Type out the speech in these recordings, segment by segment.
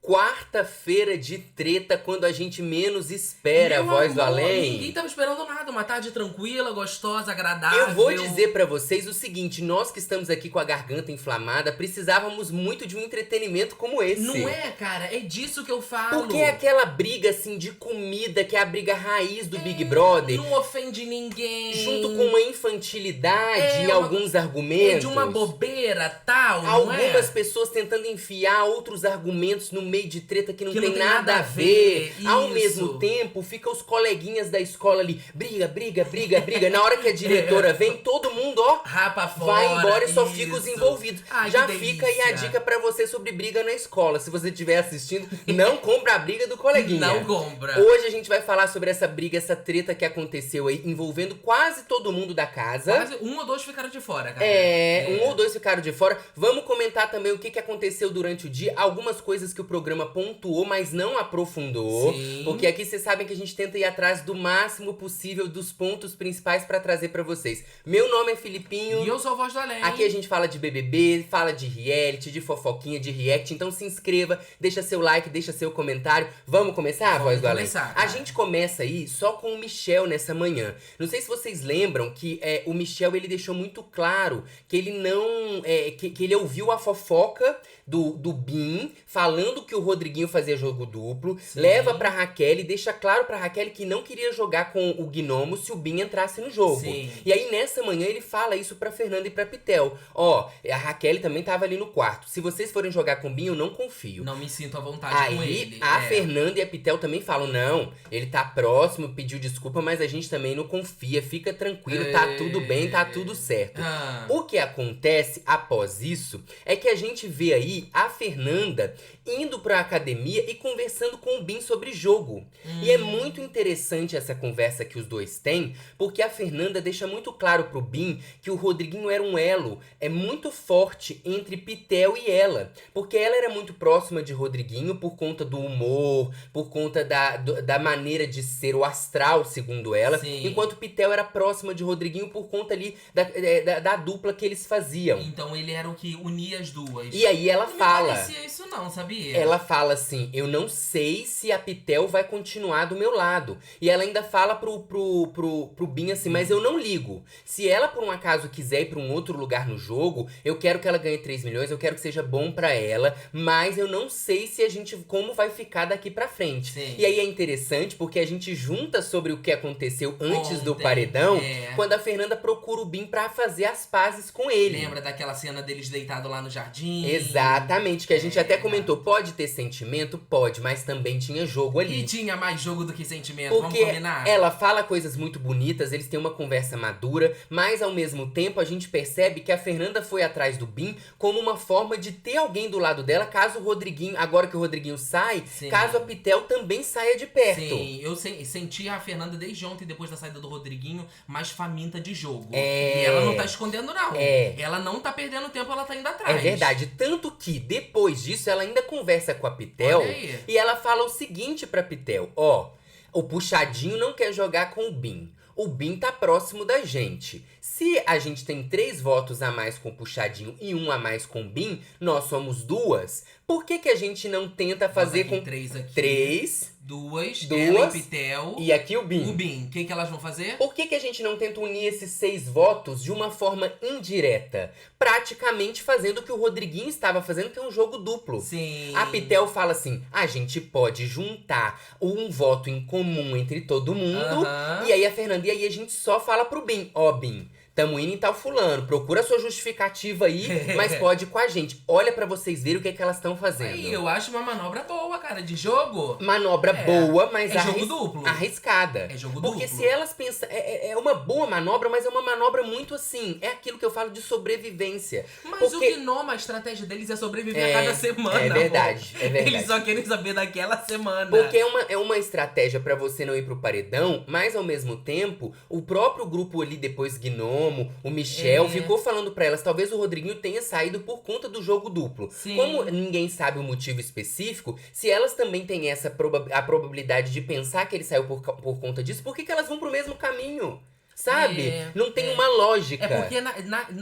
Quarta-feira de treta, quando a gente menos espera, a voz do além. Ninguém tava esperando nada, uma tarde tranquila, gostosa, agradável. Eu vou dizer pra vocês o seguinte, nós que estamos aqui com a garganta inflamada, precisávamos muito de um entretenimento como esse. Não é, cara? É disso que eu falo. Porque é aquela briga, assim, de comida, que é a briga raiz do Big Brother. Não ofende ninguém. Junto com uma infantilidade e alguns argumentos. É de uma bobeira, tal, Algumas não é? pessoas tentando enfiar outros argumentos no meio de treta que não tem tem nada a ver. Ao isso. mesmo tempo, fica os coleguinhas da escola ali, briga. Na hora que a diretora vem, todo mundo, ó, Rapa fora. vai embora e só isso. fica os envolvidos. Ai, Já que fica aí a delícia. dica pra você sobre briga na escola. Se você estiver assistindo, não compra a briga do coleguinha. Não compra. Hoje a gente vai falar sobre essa briga, essa treta que aconteceu aí, envolvendo quase todo mundo da casa. Quase um ou dois ficaram de fora, cara. Um ou dois ficaram de fora. Vamos comentar também o que aconteceu durante o dia. Algumas coisas que o programa pontuou, mas não aprofundou. Sim. Porque aqui vocês sabem que a gente tenta ir atrás do máximo possível dos pontos principais pra trazer pra vocês. Meu nome é Filipinho. E eu sou a voz do além. Aqui a gente fala de BBB, fala de reality, de fofoquinha, de react. Então se inscreva, deixa seu like, deixa seu comentário. Vamos começar, Voz do Além? A gente começa aí só com o Michel nessa manhã. Não sei se vocês lembram que o Michel, ele deixou muito claro que ele não... que ele ouviu a fofoca do Bin falando que o Rodriguinho fazia jogo duplo. Sim. Leva pra Raquel e deixa claro pra Raquel que não queria jogar com o Gnomo se o Bin entrasse no jogo. Sim. E aí nessa manhã ele fala isso pra Fernanda e pra Pitel. Ó, a Raquel também tava ali no quarto. Se vocês forem jogar com o Bin, eu não confio. Não me sinto à vontade com Aí ele. a Fernanda e a Pitel também falam, não, ele tá próximo, pediu desculpa, mas a gente também não confia, fica tranquilo, tá tudo bem, tá tudo certo. O que acontece após isso é que a gente vê aí a Fernanda indo pra academia e conversando com o Bin sobre jogo. E é muito interessante essa conversa que os dois têm, porque a Fernanda deixa muito claro pro Bin que o Rodriguinho era um elo muito forte entre Pitel e ela. Porque ela era muito próxima de Rodriguinho por conta do humor, por conta da maneira de ser, o astral, segundo ela. Sim. Enquanto Pitel era próxima de Rodriguinho por conta ali da dupla que eles faziam. Então ele era o que unia as duas. E aí ela fala... Não parecia isso não, sabia? Ela fala assim, eu não sei se a Pitel vai continuar do meu lado. E ela ainda fala pro Bin assim, mas eu não ligo. Se ela por um acaso quiser ir pra um outro lugar no jogo, eu quero que ela ganhe 3 milhões, eu quero que seja bom pra ela, mas eu não sei se a gente, como vai ficar daqui pra frente. Sim. E aí é interessante porque a gente junta sobre o que aconteceu antes do Ontem, paredão, quando a Fernanda procura o Bin pra fazer as pazes com ele. Lembra daquela cena deles deitados lá no jardim? Exatamente, que a gente até comentou, pode ter sentimento? Pode, mas também tinha jogo ali. E tinha mais jogo do que sentimento, Porque vamos combinar? ela fala coisas muito bonitas, eles têm uma conversa madura, mas ao mesmo tempo a gente percebe que a Fernanda foi atrás do Bin como uma forma de ter alguém do lado dela, caso o Rodriguinho, agora que o Rodriguinho sai, Sim. caso a Pitel também saia de perto. Sim, eu senti a Fernanda desde ontem, depois da saída do Rodriguinho, mais faminta de jogo. É. E ela não tá escondendo, não. É. Ela não tá perdendo tempo, ela tá indo atrás. É verdade, tanto que depois disso ela ainda conversa com a Pitel Olha aí. e ela fala o seguinte pra Pitel, ó, o Puxadinho não quer jogar com o Bin. O Bin tá próximo da gente. Se a gente tem 3 votos a mais com o Puxadinho e 1 a mais com o Bin, nós somos 2. Por que a gente não tenta fazer Bota aqui com 3 aqui. 3 Duas, Duas. ela e Pitel. e aqui o Bin? O Bin, o que elas vão fazer? Por que a gente não tenta unir esses 6 votos de uma forma indireta? Praticamente fazendo o que o Rodriguinho estava fazendo, que é um jogo duplo. Sim. A Pitel fala assim, a gente pode juntar um voto em comum entre todo mundo. Aham. E aí a Fernanda, e aí a gente só fala pro Bin, ó Bin, tamo indo em tal fulano, procura sua justificativa aí, mas pode ir com a gente. Olha pra vocês verem o que elas estão fazendo. Aí, eu acho uma manobra boa, cara, de jogo. Manobra boa, mas É jogo duplo. arriscada. É jogo Porque duplo. se elas pensam... É uma boa manobra, mas é uma manobra muito assim... É aquilo que eu falo de sobrevivência. Mas Porque... o Gnome, a estratégia deles é sobreviver a cada semana. É verdade, amor. é verdade. Eles só querem saber daquela semana. Porque é uma estratégia pra você não ir pro paredão, mas ao mesmo tempo, o próprio grupo ali depois, Gnomo, o Michel, ficou falando pra elas, talvez o Rodriguinho tenha saído por conta do jogo duplo. Sim. Como ninguém sabe o motivo específico, se elas também têm a probabilidade de pensar que ele saiu por conta disso, por que elas vão pro mesmo caminho? Sabe? Não tem uma lógica. É porque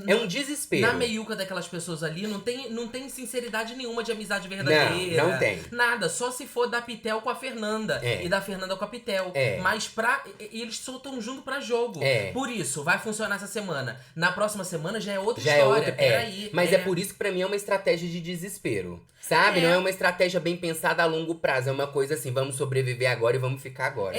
é um desespero. Na meiuca daquelas pessoas ali não tem sinceridade nenhuma de amizade verdadeira. Não tem. Nada, só se for da Pitel com a Fernanda e da Fernanda com a Pitel. Mas eles soltam junto pra jogo. Por isso, vai funcionar essa semana. Na próxima semana já é outra história. Peraí. Mas é por isso que pra mim é uma estratégia de desespero. Sabe? Não é uma estratégia bem pensada a longo prazo. É uma coisa assim, vamos sobreviver agora e vamos ficar agora.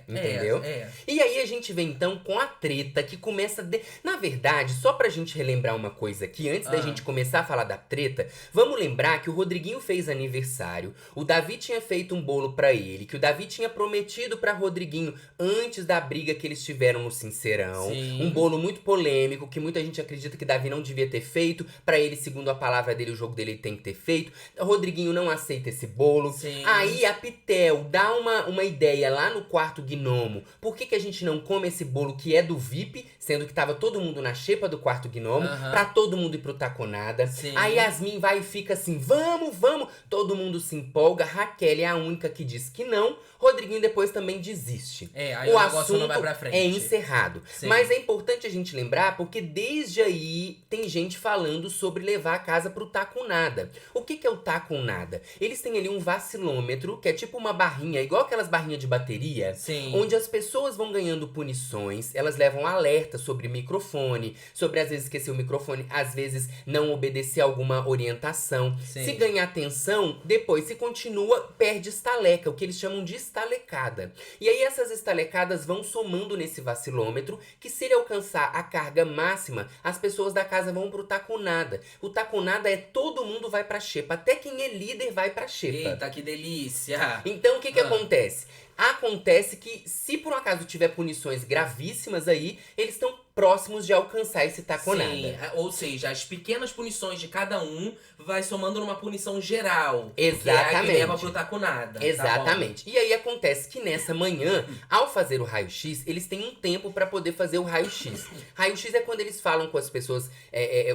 Entendeu? E aí a gente vem então com a treta que começa... Na verdade, só pra gente relembrar uma coisa aqui, antes da gente começar a falar da treta, vamos lembrar que o Rodriguinho fez aniversário, o Davi tinha feito um bolo pra ele, que o Davi tinha prometido pra Rodriguinho antes da briga que eles tiveram no Sincerão. Sim. Um bolo muito polêmico, que muita gente acredita que Davi não devia ter feito. Pra ele, segundo a palavra dele, o jogo dele ele tem que ter feito. O Rodriguinho não aceita esse bolo. Sim. Aí a Pitel dá uma ideia lá no quarto gnomo. Por que a gente não come esse bolo que é do VIP, sendo que tava todo mundo na xepa do quarto gnomo, pra todo mundo ir pro Taconada. Aí Yasmin vai e fica assim, vamos. Todo mundo se empolga, Raquel é a única que diz que não. Rodriguinho depois também desiste. Aí o assunto não vai pra frente. É encerrado. Mas é importante a gente lembrar, porque desde aí tem gente falando sobre levar a casa pro Taconada. O que é o Taconada? Eles têm ali um vacilômetro, que é tipo uma barrinha, igual aquelas barrinhas de bateria, onde as pessoas vão ganhando punições, elas levam alerta sobre microfone, sobre às vezes esquecer o microfone, às vezes não obedecer alguma orientação. Se ganhar atenção, depois se continua, perde estaleca, o que eles chamam de estalecada. E aí essas estalecadas vão somando nesse vacilômetro, que se ele alcançar a carga máxima, as pessoas da casa vão pro Taconada. O Taconada é todo mundo vai pra xepa, até quem é líder vai pra xepa. Eita, que delícia! Então o que acontece? Acontece que, se por um acaso tiver punições gravíssimas aí, eles estão próximos de alcançar esse Taconada. Sim, ou seja, as pequenas punições de cada um vai somando numa punição geral. Exatamente. Que é a que leva pro Taconada. Exatamente. Tá, e aí acontece que nessa manhã, ao fazer o raio-x, eles têm um tempo pra poder fazer o raio-x. Raio-x é quando eles falam com as pessoas,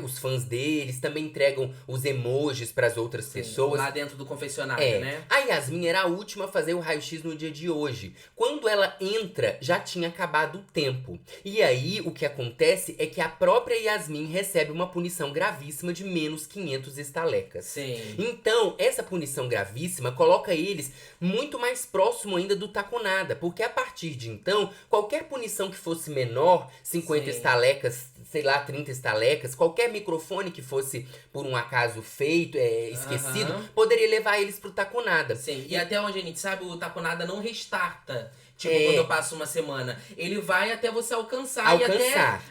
os fãs deles, também entregam os emojis pras outras pessoas. Lá dentro do confessionário, né? A Yasmin era a última a fazer o raio-x no dia de hoje. Quando ela entra, já tinha acabado o tempo. E aí, o que acontece é que a própria Yasmin recebe uma punição gravíssima de menos 500 estalecas. Sim. Então, essa punição gravíssima coloca eles muito mais próximo ainda do Taconada, porque a partir de então, qualquer punição que fosse menor, 50 estalecas, sei lá, 30 estalecas, qualquer microfone que fosse por um acaso feito, esquecido, poderia levar eles pro Taconada. Sim, e até onde a gente sabe, o Taconada não restarta. Tipo, quando eu passo uma semana. Ele vai até você alcançar. E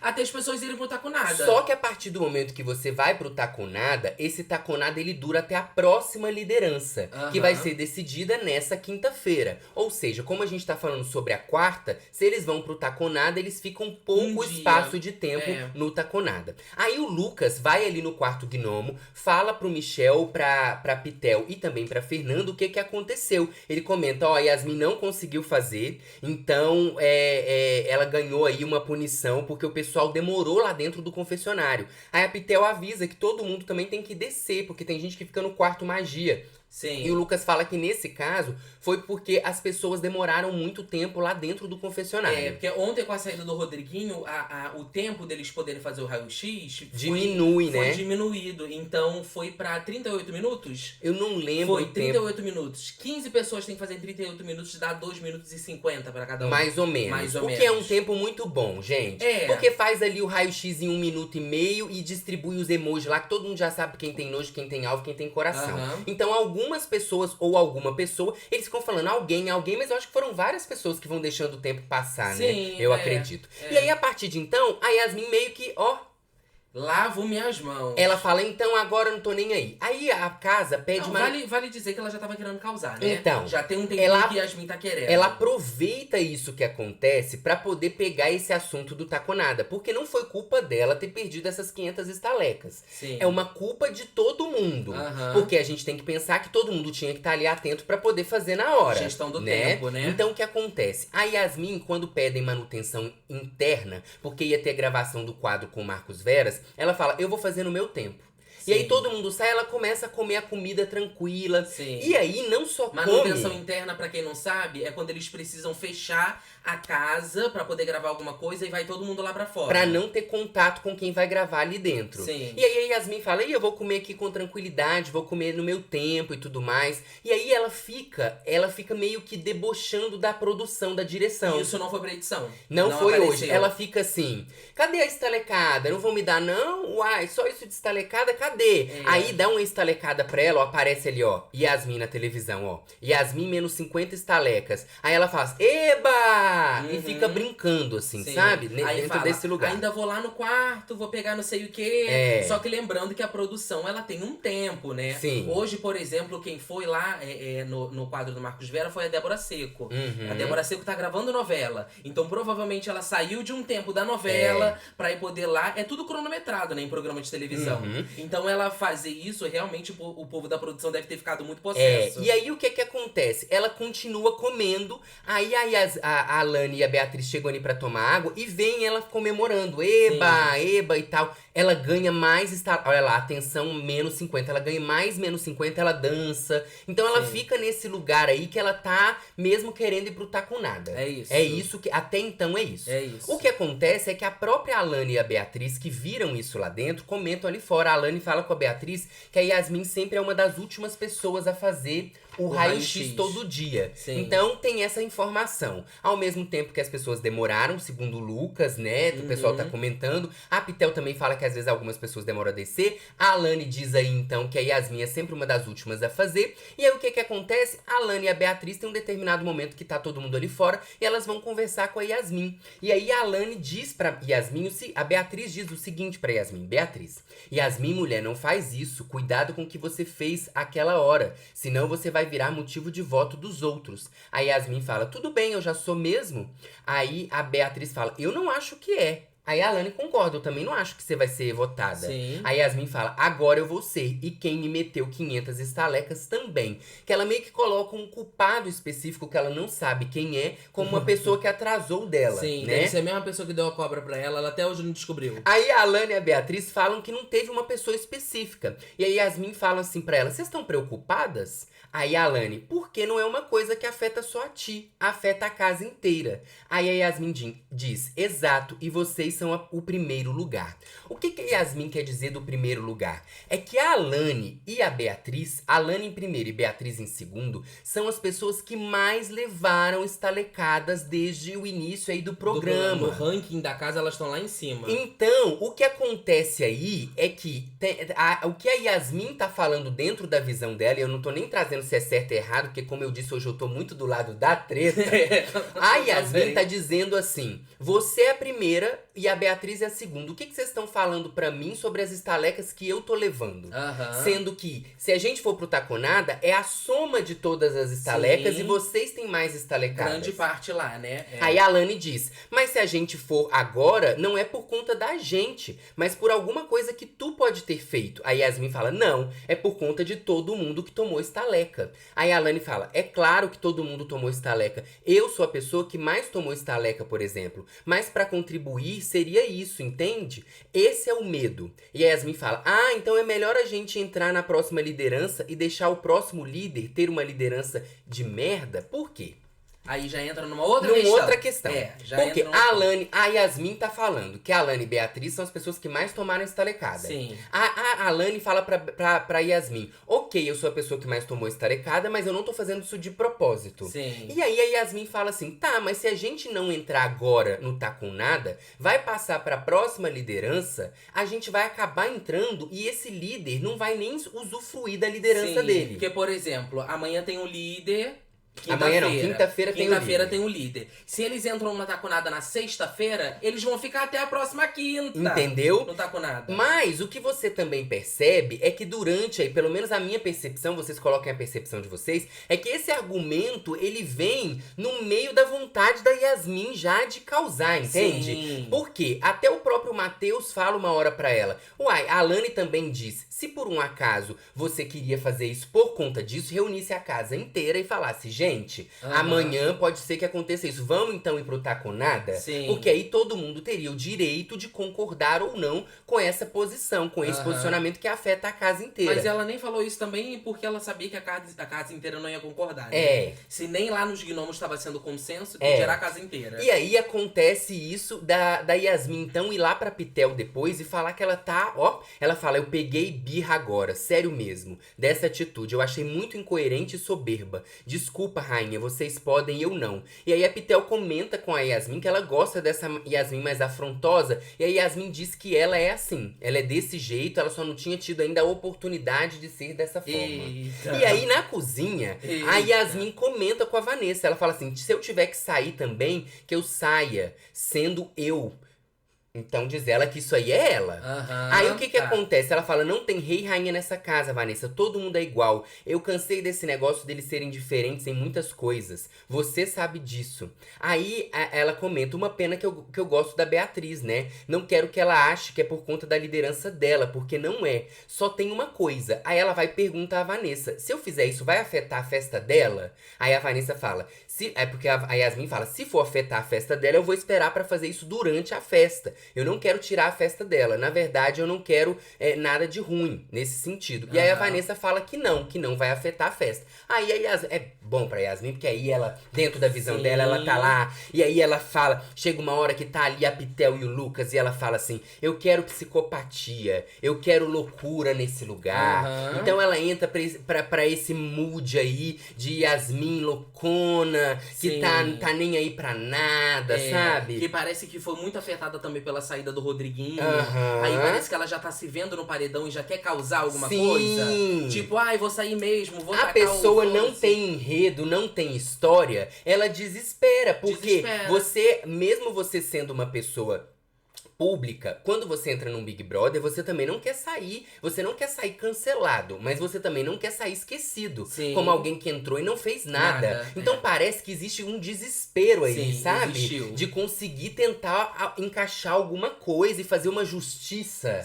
até as pessoas irem pro Taconada. Só que a partir do momento que você vai pro Taconada, esse Taconada ele dura até a próxima liderança, que vai ser decidida nessa quinta-feira. Ou seja, como a gente tá falando sobre a quarta, se eles vão pro Taconada, eles ficam pouco espaço de tempo no Taconada. Aí o Lucas vai ali no quarto gnomo, fala pro Michel, pra Pitel e também pra Fernanda o que aconteceu. Ele comenta, a Yasmin não conseguiu fazer, então ela ganhou aí uma punição porque o pessoal demorou lá dentro do confessionário. Aí a Pitel avisa que todo mundo também tem que descer, porque tem gente que fica no quarto magia. Sim. E o Lucas fala que nesse caso foi porque as pessoas demoraram muito tempo lá dentro do confessionário. Porque ontem com a saída do Rodriguinho, o tempo deles poderem fazer o raio-x foi diminuído. Então foi pra 38 minutos? Eu não lembro. Foi 38 minutos. 15 pessoas têm que fazer em 38 minutos, dá 2 minutos e 50 pra cada um. Mais ou menos. O que é um tempo muito bom, gente. Porque faz ali o raio-x em 1 minuto e meio e distribui os emojis lá, que todo mundo já sabe quem tem nojo, quem tem alvo, quem tem coração. Então algumas pessoas ou alguma pessoa, eles ficam falando alguém, mas eu acho que foram várias pessoas que vão deixando o tempo passar, né? Eu acredito. E aí, a partir de então, a Yasmin meio que, lavo minhas mãos. Ela fala, então agora eu não tô nem aí. Aí a casa pede Vale dizer que ela já tava querendo causar, né? Então, já tem um tempinho que Yasmin tá querendo. Ela aproveita isso que acontece pra poder pegar esse assunto do Taconada. Porque não foi culpa dela ter perdido essas 500 estalecas. Sim. É uma culpa de todo mundo. Porque a gente tem que pensar que todo mundo tinha que estar ali atento pra poder fazer na hora. Gestão do tempo, né? Então o que acontece? A Yasmin, quando pedem manutenção interna, porque ia ter gravação do quadro com o Marcos Veras, ela fala, eu vou fazer no meu tempo. Sim. E aí todo mundo sai, ela começa a comer a comida tranquila. Sim. E aí não só manutenção interna, pra quem não sabe, é quando eles precisam fechar a casa pra poder gravar alguma coisa e vai todo mundo lá pra fora. Pra não ter contato com quem vai gravar ali dentro. Sim. E aí a Yasmin fala, eu vou comer aqui com tranquilidade, vou comer no meu tempo e tudo mais. E aí ela fica meio que debochando da produção, da direção. E isso não foi pra edição? Não foi apareceu. Hoje. Ela fica assim, cadê a estalecada? Não vão me dar não? Uai, só isso de estalecada? Cadê? Aí dá uma estalecada pra ela, ó, aparece ali, ó, Yasmin na televisão, ó. Yasmin menos 50 estalecas. Aí ela faz, eba! E fica brincando, assim, Sim. sabe? Aí dentro fala, desse lugar. Ainda vou lá no quarto, vou pegar não sei o quê. Só que lembrando que a produção, ela tem um tempo, né? Sim. Hoje, por exemplo, quem foi lá no quadro do Marcos Vera foi a Débora Seco. A Débora Seco tá gravando novela. Então, provavelmente, ela saiu de um tempo da novela pra ir poder lá. É tudo cronometrado, né? Em programa de televisão. Então, ela fazer isso, realmente, o povo da produção deve ter ficado muito possesso. E aí, o que acontece? Ela continua comendo. Aí, a Alane e a Beatriz chegam ali pra tomar água e vem ela comemorando. Eba, eba e tal. Ela ganha mais, olha lá, atenção, menos 50. Ela ganha mais menos 50, ela dança. Então ela fica nesse lugar aí que ela tá mesmo querendo ir pro Tá Com Nada. É isso. É isso que, até então é isso. É isso. O que acontece é que a própria Alane e a Beatriz, que viram isso lá dentro, comentam ali fora. A Alane fala com a Beatriz que a Yasmin sempre é uma das últimas pessoas a fazer o raio-x todo dia. Sim. Então tem essa informação. Ao mesmo tempo que as pessoas demoraram, segundo o Lucas, né? O pessoal tá comentando. A Pitel também fala que às vezes algumas pessoas demoram a descer. A Alane diz aí então que a Yasmin é sempre uma das últimas a fazer. E aí o que acontece? A Alane e a Beatriz tem um determinado momento que tá todo mundo ali fora e elas vão conversar com a Yasmin. E aí a Alane diz pra Yasmin, a Beatriz diz o seguinte pra Yasmin: Beatriz, Yasmin, mulher, não faz isso. Cuidado com o que você fez aquela hora. Senão você vai virar motivo de voto dos outros. A Yasmin fala, tudo bem, eu já sou mesmo. Aí a Beatriz fala, eu não acho que é. Aí a Alane concorda, eu também não acho que você vai ser votada. Sim. Aí a Yasmin fala, agora eu vou ser. E quem me meteu 500 estalecas também. Que ela meio que coloca um culpado específico que ela não sabe quem é, como uma pessoa que atrasou dela. Sim, né? deve ser a mesma pessoa que deu a cobra pra ela até hoje não descobriu. Aí a Alane e a Beatriz falam que não teve uma pessoa específica. E aí a Yasmin fala assim pra ela, vocês estão preocupadas? Aí a Alane, porque não é uma coisa que afeta só a ti, afeta a casa inteira. Aí a Yasmin diz, exato, e vocês são o primeiro lugar. O que a Yasmin quer dizer do primeiro lugar? É que a Alane e a Beatriz, Alane em primeiro e Beatriz em segundo, são as pessoas que mais levaram estalecadas desde o início aí do programa. No ranking da casa, elas estão lá em cima. Então, o que acontece aí é que o que a Yasmin tá falando dentro da visão dela, e eu não tô nem trazendo se é certo ou errado, porque como eu disse, hoje eu tô muito do lado da treta. A Yasmin tá dizendo assim, você é a primeira e a Beatriz é a segunda. O que vocês estão falando pra mim sobre as estalecas que eu tô levando? Sendo que, se a gente for pro Tá Com Nada, é a soma de todas as estalecas. Sim. E vocês têm mais estalecadas. Grande parte lá, né? Aí a Alane diz, mas se a gente for agora, não é por conta da gente, mas por alguma coisa que tu pode ter feito. Aí Yasmin fala, não, é por conta de todo mundo que tomou estaleca. Aí a Alane fala, é claro que todo mundo tomou estaleca. Eu sou a pessoa que mais tomou estaleca, por exemplo. Mas pra contribuir seria isso, entende? Esse é o medo. E a Yasmin fala, então é melhor a gente entrar na próxima liderança e deixar o próximo líder ter uma liderança de merda? Por quê? Aí já entra numa outra questão. Porque a Yasmin tá falando que a Alane e Beatriz são as pessoas que mais tomaram estalecada. Sim. A Alane fala pra Yasmin, ok, eu sou a pessoa que mais tomou estalecada, mas eu não tô fazendo isso de propósito. Sim. E aí a Yasmin fala assim, tá, mas se a gente não entrar agora no Tá Com Nada, vai passar pra próxima liderança, a gente vai acabar entrando e esse líder não vai nem usufruir da liderança dele. Porque, por exemplo, amanhã tem um líder... Quinta-feira tem um líder. Se eles entram no Tá Com Nada na sexta-feira, eles vão ficar até a próxima quinta. Entendeu? No Tá Com Nada. Mas o que você também percebe é que durante aí, pelo menos a minha percepção, vocês coloquem a percepção de vocês, é que esse argumento, ele vem no meio da vontade da Yasmin já de causar, entende? Sim. Porque até o próprio Matheus fala uma hora pra ela. Uai, a Alane também diz, se por um acaso você queria fazer isso por conta disso, reunisse a casa inteira e falasse, gente, amanhã pode ser que aconteça isso. Vamos então ir pro Tá Com Nada? Sim. Porque aí todo mundo teria o direito de concordar ou não com essa posição, com esse posicionamento que afeta a casa inteira. Mas ela nem falou isso também porque ela sabia que a casa inteira não ia concordar, né? Se nem lá nos gnomos estava sendo consenso, que gerar a casa inteira. E aí acontece isso da Yasmin, então, ir lá pra Pitel depois e falar que ela tá, ela fala, eu peguei birra agora, sério mesmo, dessa atitude, eu achei muito incoerente e soberba. Desculpa, rainha, vocês podem, eu não. E aí a Pitel comenta com a Yasmin que ela gosta dessa Yasmin mais afrontosa, e a Yasmin diz que ela é assim, ela é desse jeito, ela só não tinha tido ainda a oportunidade de ser dessa forma. Eita. E aí na cozinha, a Yasmin comenta com a Vanessa, ela fala assim, se eu tiver que sair também, que eu saia, sendo eu. Então diz ela que isso aí é ela. Aí o que acontece? Ela fala, não tem rei e rainha nessa casa, Vanessa. Todo mundo é igual. Eu cansei desse negócio deles serem diferentes em muitas coisas. Você sabe disso. Aí ela comenta, uma pena que eu gosto da Beatriz, né? Não quero que ela ache que é por conta da liderança dela, porque não é. Só tem uma coisa. Aí ela vai perguntar à Vanessa, se eu fizer isso, vai afetar a festa dela? Aí a Vanessa fala, porque a Yasmin fala, se for afetar a festa dela, eu vou esperar pra fazer isso durante a festa. Eu não quero tirar a festa dela. Na verdade, eu não quero nada de ruim nesse sentido. E aí a Vanessa fala que não vai afetar a festa. Aí a Yasmin, é bom pra Yasmin, porque aí ela, dentro da visão dela, ela tá lá. E aí ela fala, chega uma hora que tá ali a Pitel e o Lucas, e ela fala assim, eu quero psicopatia, eu quero loucura nesse lugar. Então ela entra pra esse mood aí de Yasmin loucona, que tá nem aí pra nada, sabe? Que parece que foi muito afetada também pela saída do Rodriguinho. Aí parece que ela já tá se vendo no paredão e já quer causar alguma coisa. Tipo, vou sair mesmo, vou tacar a pessoa não tem enredo, não tem história, ela desespera. Porque mesmo você sendo uma pessoa pública, quando você entra num Big Brother, você também não quer sair, cancelado, mas você também não quer sair esquecido, como alguém que entrou e não fez nada. Então parece que existe um desespero aí, sabe? Existiu. De conseguir tentar encaixar alguma coisa e fazer uma justiça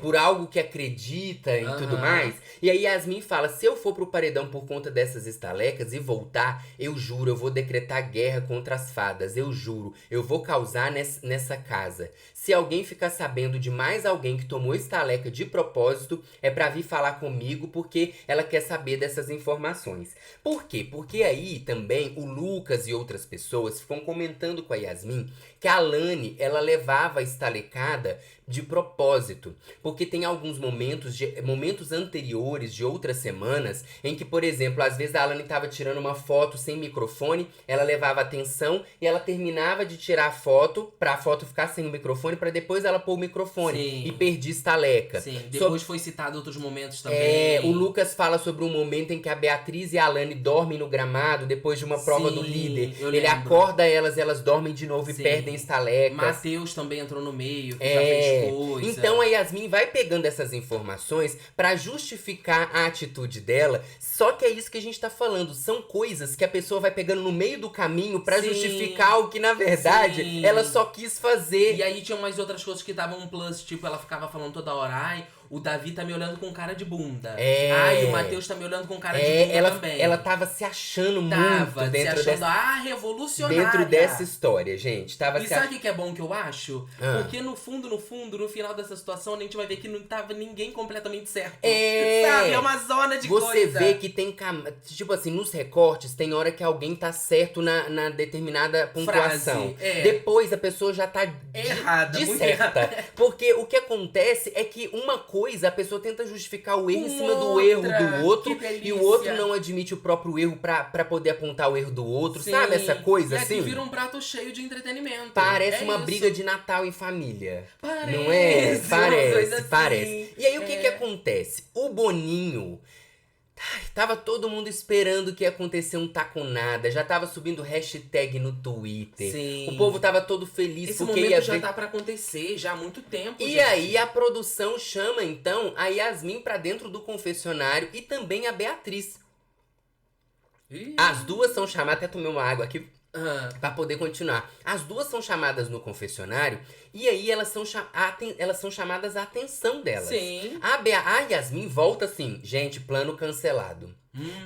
por algo que acredita e tudo mais. E aí Yasmin fala, se eu for pro paredão por conta dessas estalecas e voltar, eu juro, eu vou decretar guerra contra as fadas, eu juro, eu vou causar nessa casa. Se alguém ficar sabendo de mais alguém que tomou estaleca de propósito, é pra vir falar comigo, porque ela quer saber dessas informações. Por quê? Porque aí também o Lucas e outras pessoas ficam comentando com a Yasmin que a Lani, ela levava a estalecada de propósito. Porque tem alguns momentos anteriores de outras semanas em que, por exemplo, às vezes a Alane tava tirando uma foto sem microfone, ela levava atenção e ela terminava de tirar a foto pra foto ficar sem o microfone, pra depois ela pôr o microfone e perdia estaleca. Depois foi citado outros momentos também. O Lucas fala sobre um momento em que a Beatriz e a Alane dormem no gramado depois de uma prova do líder. Ele acorda elas dormem de novo e perdem estalecas. Matheus também entrou no meio, que já fez coisa. Então a Yasmin vai pegando essas informações pra justificar a atitude dela. Só que é isso que a gente tá falando. São coisas que a pessoa vai pegando no meio do caminho pra justificar o que, na verdade, ela só quis fazer. E aí tinha umas outras coisas que davam um plus, tipo, ela ficava falando toda hora, o Davi tá me olhando com cara de bunda. E o Matheus tá me olhando com cara de bunda também. Ela tava se achando muito dentro revolucionária. Dentro dessa história, gente. E sabe o que é bom que eu acho? Porque no fundo, no final dessa situação, a gente vai ver que não tava ninguém completamente certo. Sabe? É uma zona de coisa. Você vê que tem, tipo assim, nos recortes, tem hora que alguém tá certo na determinada pontuação. Depois a pessoa já tá errada, de muito certa. errada. Porque o que acontece é que uma coisa, a pessoa tenta justificar o erro em cima do erro do outro, e o outro não admite o próprio erro pra poder apontar o erro do outro. Sabe essa coisa assim? E vira um prato cheio de entretenimento. Parece uma briga de Natal em família. Parece. Não é? Parece. Parece. E aí o que acontece? O Boninho... tava todo mundo esperando que ia acontecer um Tá Com Nada. Já tava subindo hashtag no Twitter. O povo tava todo feliz. Esse porque momento já tá pra acontecer, já há muito tempo. E aí a produção chama, então, a Yasmin pra dentro do confessionário e também a Beatriz. As duas são chamadas. Até tomei uma água aqui. Pra poder continuar. As duas são chamadas no confessionário e aí elas são chamadas a atenção delas. Sim. A Yasmin volta assim, gente, plano cancelado.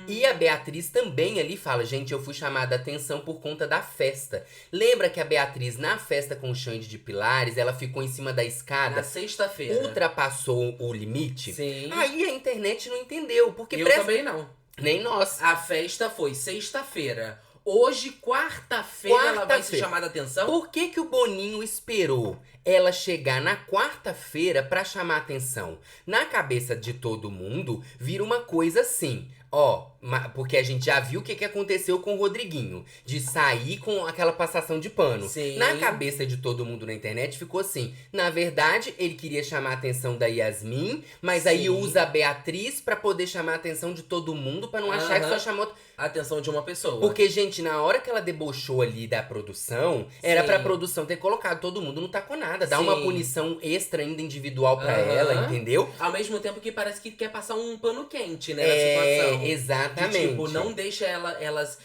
E a Beatriz também ali fala, gente, eu fui chamada a atenção por conta da festa. Lembra que a Beatriz, na festa com o Xande de Pilares, ela ficou em cima da escada? Na sexta-feira. Ultrapassou o limite? Sim. Aí a internet não entendeu, porque... Eu também não. Nem nós. A festa foi sexta-feira. Hoje, quarta-feira, ela vai ser chamada a atenção? Por que o Boninho esperou ela chegar na quarta-feira pra chamar a atenção? Na cabeça de todo mundo, vira uma coisa assim. Ó, porque a gente já viu o que aconteceu com o Rodriguinho. De sair com aquela passação de pano. Sim. Na cabeça de todo mundo na internet ficou assim. Na verdade, ele queria chamar a atenção da Yasmin, mas Sim. aí usa a Beatriz pra poder chamar a atenção de todo mundo, pra não achar que só chamou... A atenção de uma pessoa. Porque, gente, na hora que ela debochou ali da produção, era pra produção ter colocado todo mundo no taconada. Dar uma punição extra ainda individual pra ela, entendeu? Ao mesmo tempo que parece que quer passar um pano quente, né, na situação. Exatamente. De, tipo, não deixa elas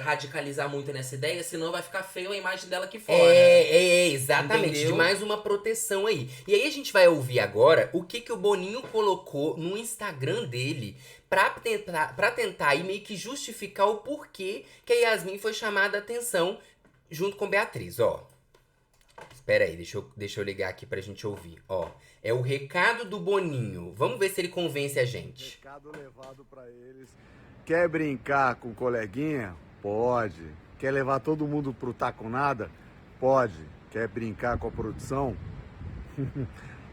radicalizar muito nessa ideia, senão vai ficar feio a imagem dela aqui fora. Exatamente. Entendeu? De mais uma proteção aí. E aí a gente vai ouvir agora o que o Boninho colocou no Instagram dele pra tentar aí meio que justificar o porquê que a Yasmin foi chamada a atenção junto com Beatriz, ó. Espera aí, deixa eu ligar aqui pra gente ouvir, ó. É o recado do Boninho. Vamos ver se ele convence a gente. Recado levado pra eles. Quer brincar com o coleguinha? Pode. Quer levar todo mundo pro taconada? Pode. Quer brincar com a produção?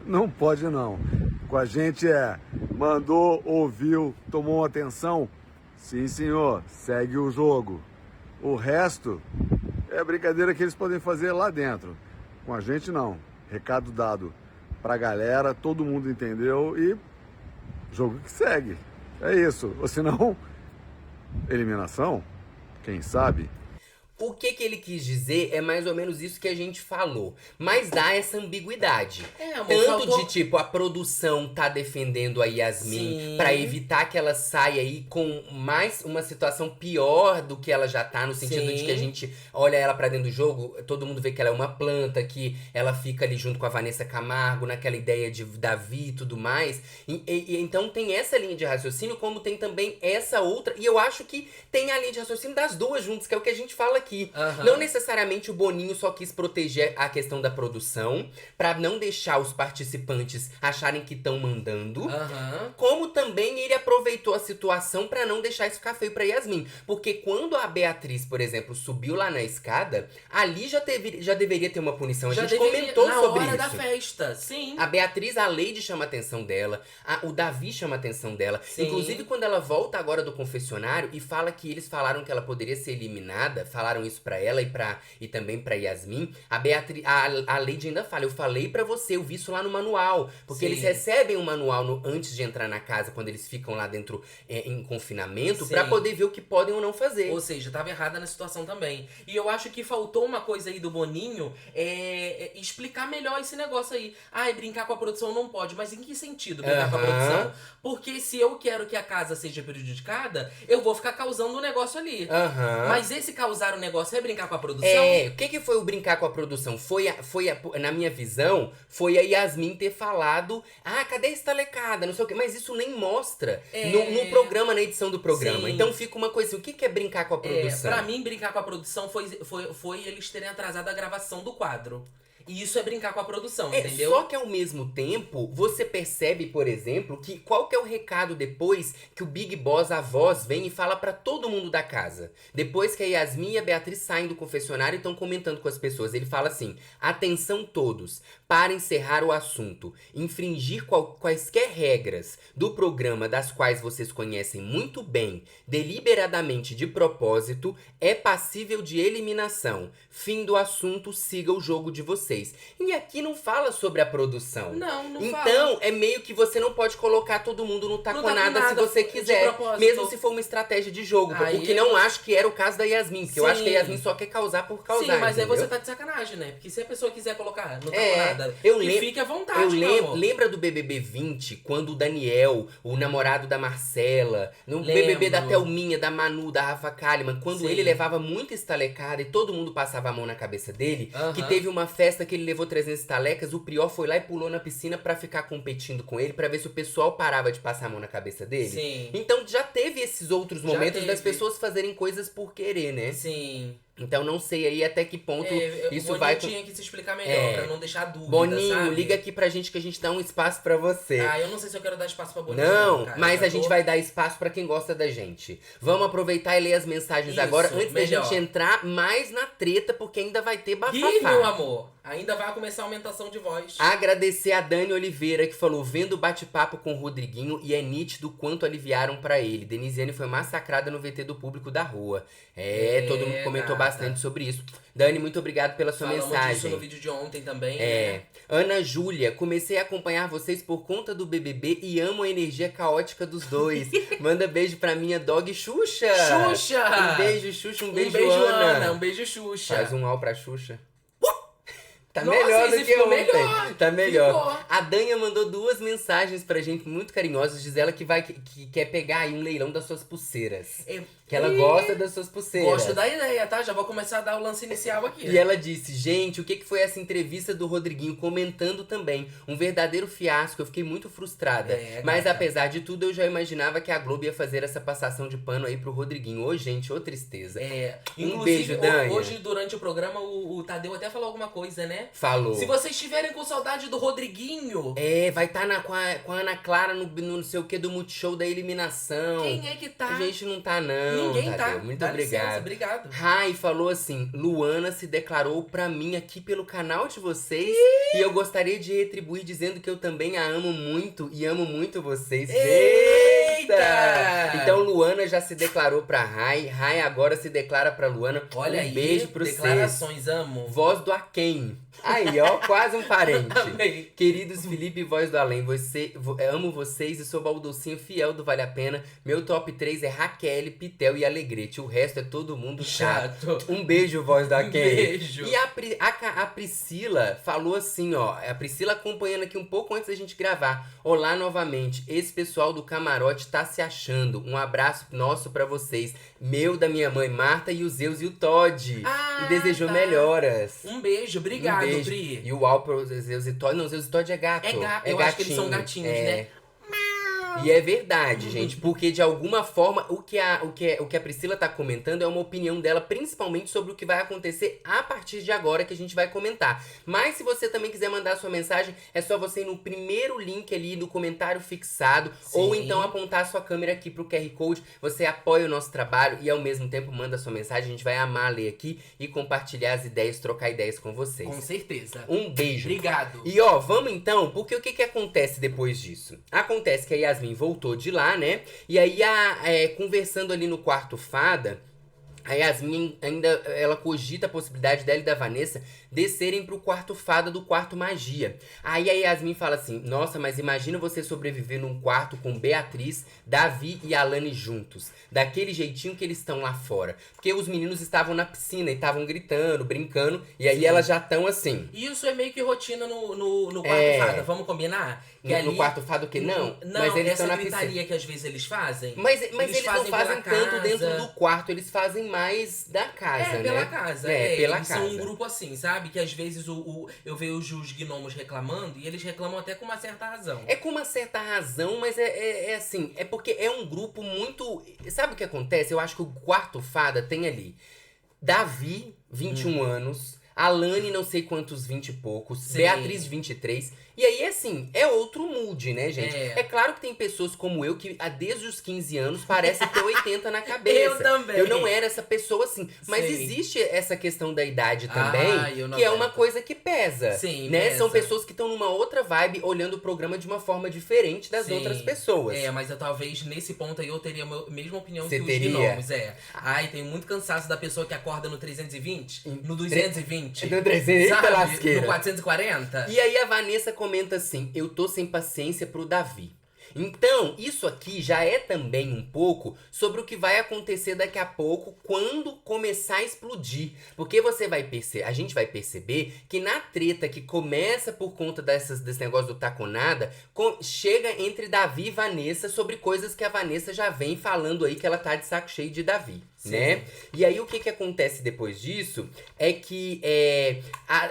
Não pode não. Com a gente mandou, ouviu, tomou atenção? Sim, senhor. Segue o jogo. O resto é brincadeira que eles podem fazer lá dentro. Com a gente não. Recado dado pra galera, todo mundo entendeu e jogo que segue. É isso. Ou senão, eliminação? Quem sabe? O que ele quis dizer é mais ou menos isso que a gente falou. Mas dá essa ambiguidade. Amor, tanto de tipo, a produção tá defendendo a Yasmin pra evitar que ela saia aí com mais uma situação pior do que ela já tá. No sentido de que a gente olha ela pra dentro do jogo, todo mundo vê que ela é uma planta, que ela fica ali junto com a Vanessa Camargo, naquela ideia de Davi e tudo mais. E então tem essa linha de raciocínio, como tem também essa outra. E eu acho que tem a linha de raciocínio das duas juntas, que é o que a gente fala aqui. Não necessariamente o Boninho só quis proteger a questão da produção, pra não deixar os participantes acharem que estão mandando, como também ele aproveitou a situação pra não deixar isso ficar feio pra Yasmin. Porque quando a Beatriz, por exemplo, subiu lá na escada, ali já deveria ter uma punição. A gente comentou sobre isso. Na hora da festa, sim. A Beatriz, a Lady chama a atenção dela, o Davi chama a atenção dela. Sim. Inclusive, quando ela volta agora do confessionário e fala que eles falaram que ela poderia ser eliminada, falaram isso pra ela e também pra Yasmin, a Lady ainda fala, eu falei pra você, eu vi isso lá no manual. Porque eles recebem um manual antes de entrar na casa, quando eles ficam lá dentro em confinamento, pra poder ver o que podem ou não fazer. Ou seja, tava errada na situação também. E eu acho que faltou uma coisa aí do Boninho, explicar melhor esse negócio aí. Brincar com a produção não pode, mas em que sentido brincar com a produção? Porque se eu quero que a casa seja prejudicada, eu vou ficar causando um negócio ali. Mas esse causar um negócio é brincar com a produção? O que foi o brincar com a produção? Na minha visão, foi a Yasmin ter falado, cadê a estalecada, não sei o quê. Mas isso nem mostra no programa, na edição do programa. Sim. Então fica uma coisa assim, o que é brincar com a produção? Pra mim, brincar com a produção foi eles terem atrasado a gravação do quadro. E isso é brincar com a produção, entendeu? Só que ao mesmo tempo, você percebe, por exemplo, que qual que é o recado depois que o Big Boss, a voz, vem e fala pra todo mundo da casa. Depois que a Yasmin e a Beatriz saem do confessionário e estão comentando com as pessoas. Ele fala assim, atenção todos, para encerrar o assunto. Infringir quaisquer regras do programa das quais vocês conhecem muito bem, deliberadamente de propósito, é passível de eliminação. Fim do assunto, siga o jogo de vocês. vocês. E aqui não fala sobre a produção. Não fala. Então, é meio que você não pode colocar todo mundo no taconada se você quiser. Mesmo se for uma estratégia de jogo. O que não acho que era o caso da Yasmin. Porque eu acho que a Yasmin só quer causar por causar. Sim, mas entendeu? aí você tá de sacanagem, né? Porque se a pessoa quiser colocar no taconada, fique à vontade, Lembra do BBB 20, quando o Daniel, o namorado da Marcela, no BBB da Thelminha, da Manu, da Rafa Kalimann, quando ele levava muita estalecada e todo mundo passava a mão na cabeça dele, que teve uma festa que ele levou 300 estalecas, o Prior foi lá e pulou na piscina pra ficar competindo com ele, pra ver se o pessoal parava de passar a mão na cabeça dele. Sim. Então já teve esses outros momentos das pessoas fazerem coisas por querer, né? Sim. Então não sei aí até que ponto isso vai... tinha que se explicar melhor, pra não deixar dúvida, Boninho, sabe? liga aqui pra gente que a gente dá um espaço pra você. Eu não sei se eu quero dar espaço pra Boninho. Não, cara, mas a gente vai dar espaço pra quem gosta da gente. Vamos aproveitar e ler as mensagens agora, antes da gente entrar mais na treta, porque ainda vai ter bafafá. Ih, meu amor, ainda vai começar a aumentação de voz. Agradecer a Dani Oliveira, que falou, vendo o bate-papo com o Rodriguinho e é nítido o quanto aliviaram pra ele. Denisiane foi massacrada no VT do público da rua. Todo mundo comentou bastante sobre isso. Dani, muito obrigado pela sua mensagem. Falamos disso no vídeo de ontem também, né? Ana Júlia, comecei a acompanhar vocês por conta do BBB e amo a energia caótica dos dois. Manda beijo pra minha dog Xuxa. Xuxa! Um beijo, Xuxa, um beijo, Ana. Um beijo, Xuxa. Faz um au pra Xuxa. Tá Nossa, melhor do que ontem. Melhor. Tá melhor. Ficou. A Danha mandou 2 mensagens pra gente muito carinhosas. Diz ela que quer pegar aí um leilão das suas pulseiras. Que ela gosta das suas pulseiras. Gosto da ideia, tá? Já vou começar a dar o lance inicial aqui. E ela disse, gente, o que foi essa entrevista do Rodriguinho? Comentando também. Um verdadeiro fiasco, eu fiquei muito frustrada. Mas apesar de tudo, eu já imaginava que a Globo ia fazer essa passação de pano aí pro Rodriguinho. Ô, gente, ô tristeza. Um beijo, Danha. Hoje, durante o programa, o Tadeu até falou alguma coisa, né? Falou. Se vocês estiverem com saudade do Rodriguinho... vai estar com a Ana Clara no não sei o que do Multishow da eliminação. Quem é que tá? A gente não tá, não. Ninguém Tadeu. tá. Muito Dá obrigado. Licença, obrigado. Rai falou assim, Luana se declarou pra mim aqui pelo canal de vocês e eu gostaria de retribuir dizendo que eu também a amo muito e amo muito vocês. Eita! Então Luana já se declarou pra Rai, Rai agora se declara pra Luana. Olha aí, beijo pro declarações, amo. Voz do Aquém. Aí, ó, quase um parente. Queridos Felipe e Voz do Além, amo vocês e sou baldocinho fiel do Vale a Pena. Meu top 3 é Raquel, Pitel e Alegrete. O resto é todo mundo chato. Um beijo, Voz do Aquém. Beijo. E a Priscila falou assim, ó. A Priscila acompanhando aqui um pouco antes da gente gravar. Olá novamente. Esse pessoal do camarote tá se achando. Um abraço nosso pra vocês. Meu, da minha mãe Marta e o Zeus e o Todd. E desejou melhoras. Um beijo, obrigado. Bri. E o Al pro Zeus e Todd. Não, Zeus e Todd é gato. Eu acho que eles são gatinhos, né? E é verdade, gente, porque de alguma forma o que a Priscila tá comentando é uma opinião dela, principalmente sobre o que vai acontecer a partir de agora que a gente vai comentar. Mas se você também quiser mandar sua mensagem, é só você ir no primeiro link ali no comentário fixado, ou então apontar a sua câmera aqui pro QR Code. Você apoia o nosso trabalho e ao mesmo tempo manda sua mensagem. A gente vai amar ler aqui e compartilhar as ideias, trocar ideias com vocês. Com certeza. Um beijo. Obrigado. E ó, vamos então, porque o que acontece depois disso? Acontece que a Yasmin voltou de lá, né? E aí, conversando ali no quarto fada, a Yasmin ainda, ela cogita a possibilidade dela e da Vanessa descerem pro quarto fada do quarto magia. Aí a Yasmin fala assim, nossa, mas imagina você sobreviver num quarto com Beatriz, Davi e Alane juntos. Daquele jeitinho que eles estão lá fora. Porque os meninos estavam na piscina e estavam gritando, brincando, e aí elas já estão assim. Isso é meio que rotina no quarto fada, vamos combinar? Que ali... No quarto fada o quê? Não, mas eles estão na piscina. Essa gritaria que às vezes eles fazem. Mas eles não fazem tanto dentro do quarto, eles fazem mais da casa, né? Pela casa. Pela eles casa. São um grupo assim, sabe? Que às vezes eu vejo os gnomos reclamando e eles reclamam até com uma certa razão. É com uma certa razão, mas é assim, é porque é um grupo muito... Sabe o que acontece? Eu acho que o quarto fada tem ali Davi, 21 anos, Alane, não sei quantos, 20 e poucos, Beatriz, 23... E aí assim, é outro mood, né, gente? É claro que tem pessoas como eu que desde os 15 anos parecem ter 80 na cabeça. Eu também. Eu não era essa pessoa assim. Mas Sim. existe essa questão da idade também, eu não que é aguento. uma coisa que pesa. Sim, né? pesa. São pessoas que estão numa outra vibe, olhando o programa de uma forma diferente das Sim. outras pessoas. Mas eu talvez nesse ponto aí eu teria a mesma opinião Você que teria? os gnomos. Ai, tenho muito cansaço da pessoa que acorda no 320, no 220. No 300, sabe? eita lasqueira. No 440. E aí a Vanessa comenta assim: eu tô sem paciência pro Davi. Então, isso aqui já é também um pouco sobre o que vai acontecer daqui a pouco quando começar a explodir. Porque a gente vai perceber que na treta que começa por conta desse negócio do taconada, chega entre Davi e Vanessa sobre coisas que a Vanessa já vem falando aí que ela tá de saco cheio de Davi. Sim. Né? E aí o que acontece depois disso é que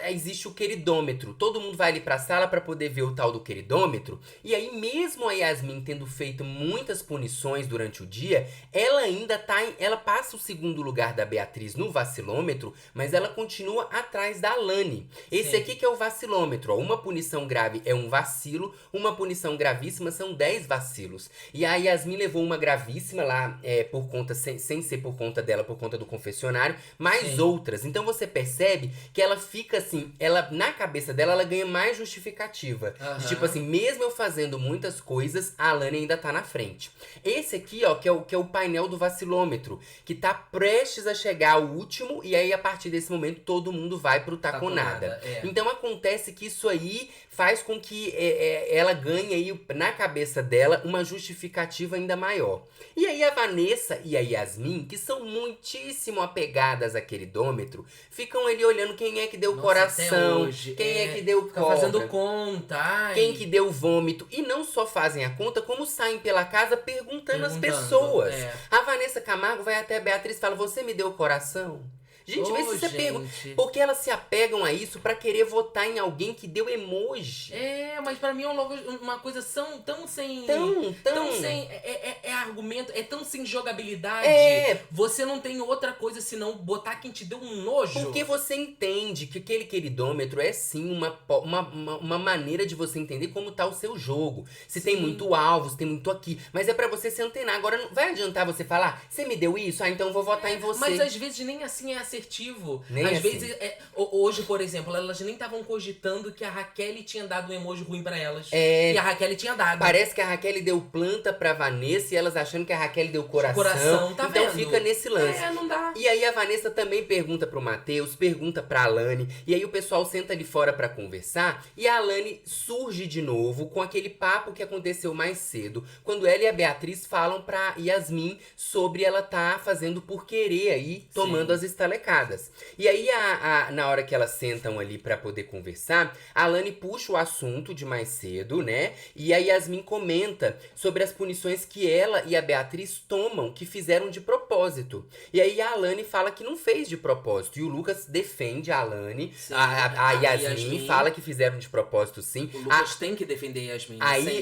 existe o queridômetro. Todo mundo vai ali pra sala pra poder ver o tal do queridômetro. E aí mesmo a Yasmin tendo feito muitas punições durante o dia, ela ainda ela passa o segundo lugar da Beatriz no vacilômetro, mas ela continua atrás da Alane. Esse aqui que é o vacilômetro, ó. Uma punição grave é um vacilo, uma punição gravíssima são 10 vacilos. E a Yasmin levou uma gravíssima lá por conta, sem ser por conta dela, por conta do confessionário, mais outras. Então você percebe que ela fica assim, na cabeça dela, ela ganha mais justificativa. De, tipo assim, mesmo eu fazendo muitas coisas, a Alane ainda tá na frente. Esse aqui, ó, que é o painel do vacilômetro, que tá prestes a chegar ao último, e aí a partir desse momento todo mundo vai pro taconada. Então acontece que isso aí faz com que ela ganhe aí, na cabeça dela, uma justificativa ainda maior. E aí a Vanessa e a Yasmin, que são muitíssimo apegadas a queridômetro, ficam ali olhando quem é que deu coração, hoje, quem é que deu fica cobra, fazendo conta, quem que deu vômito. E não só fazem a conta, como saem pela casa perguntando às pessoas. A Vanessa Camargo vai até a Beatriz e fala: você me deu coração? Gente, vê se você pergunta. Porque elas se apegam a isso pra querer votar em alguém que deu emoji. Mas pra mim é uma coisa tão sem... Tão sem... É argumento, é tão sem jogabilidade. Você não tem outra coisa senão botar quem te deu um nojo. Porque você entende que aquele queridômetro é sim uma maneira de você entender como tá o seu jogo. Se tem muito alvo, se tem muito aqui. Mas é pra você se antenar. Agora, não vai adiantar você falar: você me deu isso? Então eu vou votar em você. Mas às vezes nem assim é assertivo. Nem às assim. Vezes, hoje, por exemplo, elas nem estavam cogitando que a Raquel tinha dado um emoji ruim pra elas. E a Raquel tinha dado. Parece que a Raquel deu planta pra Vanessa e elas achando que a Raquel deu coração. Tá então vendo? fica nesse lance. Não dá. E aí a Vanessa também pergunta pro Matheus, pergunta pra Alane. E aí o pessoal senta ali fora pra conversar. E a Alane surge de novo com aquele papo que aconteceu mais cedo, quando ela e a Beatriz falam pra Yasmin sobre ela tá fazendo por querer aí, tomando as estalecadas. E aí, na hora que elas sentam ali pra poder conversar, a Alane puxa o assunto de mais cedo, né? E a Yasmin comenta sobre as punições que ela e a Beatriz tomam, que fizeram de propósito. E aí a Alane fala que não fez de propósito. E o Lucas defende a Alane. A Yasmin fala que fizeram de propósito, sim. O Lucas tem que defender a Yasmin.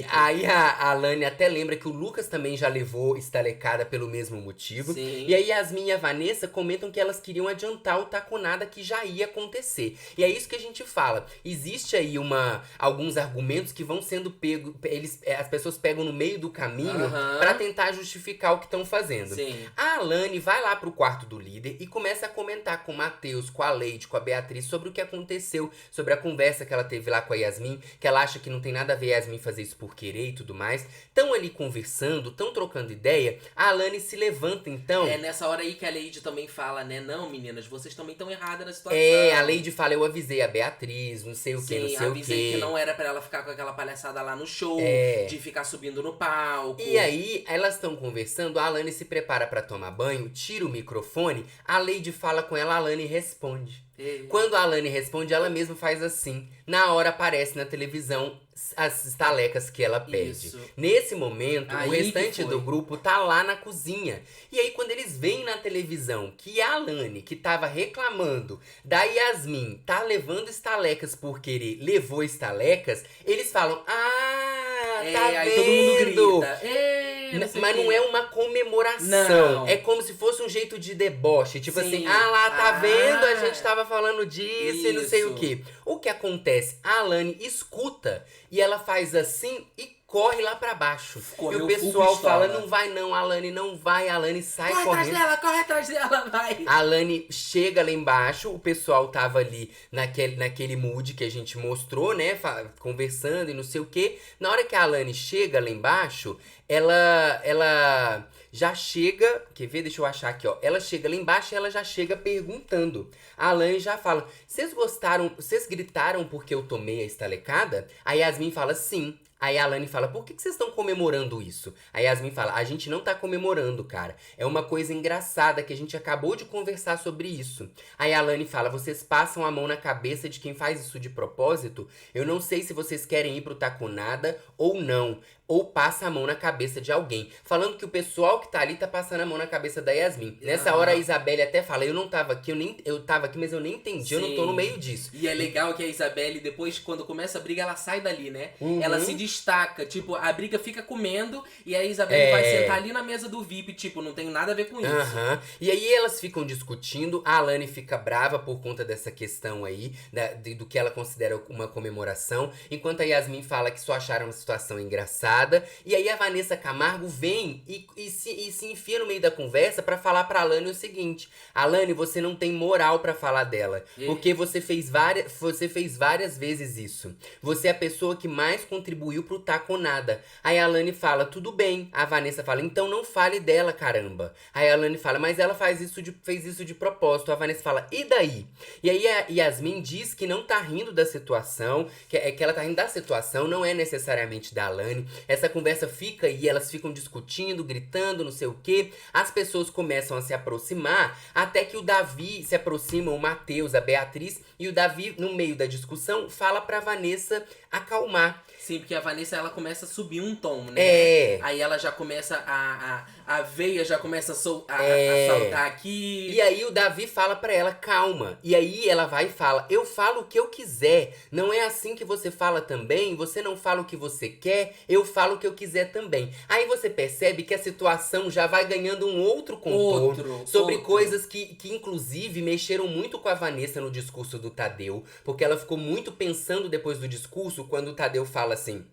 Aí a Alane até lembra que o Lucas também já levou estalecada pelo mesmo motivo. Sim. E aí Yasmin e a Vanessa comentam que elas queriam adiantar o taconada que já ia acontecer. E é isso que a gente fala. Existe aí alguns argumentos que vão sendo pegos, as pessoas pegam no meio do caminho pra tentar justificar o que estão fazendo. Sim. A Alane vai lá pro quarto do líder e começa a comentar com o Matheus, com a Leide, com a Beatriz sobre o que aconteceu, sobre a conversa que ela teve lá com a Yasmin, que ela acha que não tem nada a ver a Yasmin fazer isso por querer e tudo mais. Estão ali conversando, estão trocando ideia. A Alane se levanta então. É nessa hora aí que a Leide também fala, né? Não, meninas, vocês também estão erradas na situação. A Leide fala: eu avisei a Beatriz, não sei o que, não sei o que. Avisei que não era pra ela ficar com aquela palhaçada lá no show, de ficar subindo no palco. E aí, elas estão conversando, a Alane se prepara pra tomar banho, tira o microfone, a Leide fala com ela, a Alane responde. Quando a Alane responde, ela mesma faz assim. Na hora aparece na televisão as estalecas que ela pede. Isso. Nesse momento, Aí o restante do grupo tá lá na cozinha. E aí, quando eles veem na televisão que a Alane, que tava reclamando da Yasmin, tá levando estalecas por querer, levou estalecas, eles falam: tá aí vendo? todo mundo grita. Mas não é uma comemoração. Não. É como se fosse um jeito de deboche. Tipo Sim. assim, lá, tá vendo? A gente tava falando disso e não sei o Isso. quê. O que acontece? A Alane escuta e ela faz assim e corre lá pra baixo. Correu e o full pessoal pistola. fala, não vai não, Alane, não vai. A Alane sai correndo. Corre atrás dela, vai. A Alane chega lá embaixo, o pessoal tava ali naquele mood que a gente mostrou, né? Conversando e não sei o quê. Na hora que a Alane chega lá embaixo, ela já chega. Quer ver? Deixa eu achar aqui, ó. Ela chega lá embaixo e ela já chega perguntando. A Alane já fala: vocês gostaram? Vocês gritaram porque eu tomei a estalecada? A Yasmin fala: sim. Aí a Alane fala, por que vocês estão comemorando isso? Aí a Yasmin fala, a gente não tá comemorando, cara. É uma coisa engraçada que a gente acabou de conversar sobre isso. Aí a Alane fala, vocês passam a mão na cabeça de quem faz isso de propósito? Eu não sei se vocês querem ir pro Taconada ou não. Ou passa a mão na cabeça de alguém. Falando que o pessoal que tá ali tá passando a mão na cabeça da Yasmin. Nessa hora a Isabelle até fala, eu não tava aqui, eu tava aqui, mas eu nem entendi, eu não tô no meio disso. E é legal que a Isabelle, depois, quando começa a briga, ela sai dali, né? Ela se destaca, tipo, a briga fica comendo e a Isabelle vai sentar ali na mesa do VIP, tipo, não tem nada a ver com isso. E aí elas ficam discutindo, a Alane fica brava por conta dessa questão aí, do que ela considera uma comemoração, enquanto a Yasmin fala que só acharam uma situação engraçada. E aí a Vanessa Camargo vem e se enfia no meio da conversa pra falar pra Alane o seguinte: Alane, você não tem moral pra falar dela, porque você fez várias vezes isso. Você é a pessoa que mais contribuiu pro Taconada. Aí a Alane fala, tudo bem. A Vanessa fala, então não fale dela, caramba. Aí a Alane fala, mas ela fez isso de propósito. A Vanessa fala, e daí? E aí a Yasmin diz que não tá rindo da situação, que ela tá rindo da situação, não é necessariamente da Alane. Essa conversa fica e elas ficam discutindo, gritando, não sei o quê. As pessoas começam a se aproximar, até que o Davi se aproxima, o Matheus, a Beatriz, e o Davi, no meio da discussão, fala pra Vanessa acalmar. Sim, porque a Vanessa, ela começa a subir um tom, né? Aí ela já começa a veia já começa a saltar aqui. E aí o Davi fala pra ela, calma. E aí ela vai e fala, eu falo o que eu quiser. Não é assim que você fala também? Você não fala o que você quer, eu falo o que eu quiser também. Aí você percebe que a situação já vai ganhando um outro contorno. Sobre coisas que inclusive mexeram muito com a Vanessa no discurso do Tadeu. Porque ela ficou muito pensando depois do discurso, quando o Tadeu fala assim,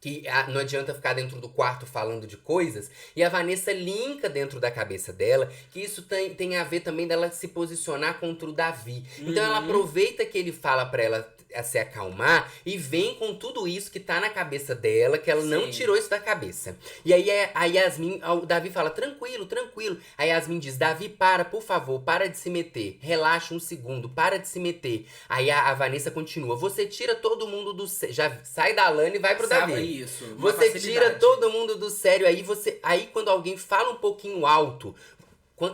que não adianta ficar dentro do quarto falando de coisas. E a Vanessa linka dentro da cabeça dela que isso tem a ver também dela se posicionar contra o Davi. Então ela aproveita que ele fala pra ela a se acalmar e vem com tudo isso que tá na cabeça dela, que ela não tirou isso da cabeça. E aí a Yasmin, o Davi fala, tranquilo. A Yasmin diz, Davi, por favor, para de se meter. Relaxa um segundo, para de se meter. Aí a Vanessa continua, você tira todo mundo do sério. Já sai da Alane e vai pro Davi. Isso, você tira todo mundo do sério. Aí quando alguém fala um pouquinho alto,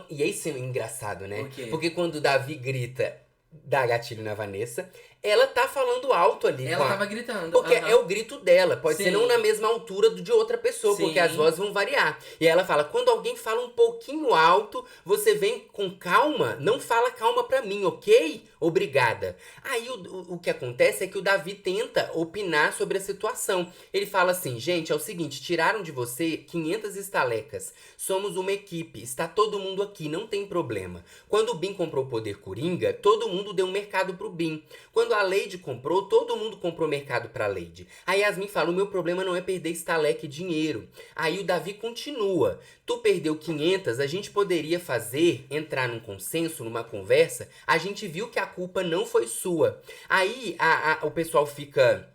e isso é engraçado, né? Porque quando o Davi grita, dá gatilho na Vanessa, ela tá falando alto ali. Ela tava gritando. Porque é o grito dela. Pode ser não na mesma altura de outra pessoa, porque as vozes vão variar. E ela fala, quando alguém fala um pouquinho alto, você vem com calma, não fala calma pra mim, ok? Obrigada. Aí o que acontece é que o Davi tenta opinar sobre a situação. Ele fala assim, gente, é o seguinte, tiraram de você 500 estalecas. Somos uma equipe, está todo mundo aqui, não tem problema. Quando o Bin comprou o Poder Coringa, todo mundo deu um mercado pro Bin. Quando a Lady comprou, todo mundo comprou mercado pra Lady. Aí Yasmin fala, o meu problema não é perder estaleca e dinheiro. Aí o Davi continua, tu perdeu 500, a gente poderia entrar num consenso, numa conversa, a gente viu que a culpa não foi sua. Aí o pessoal fica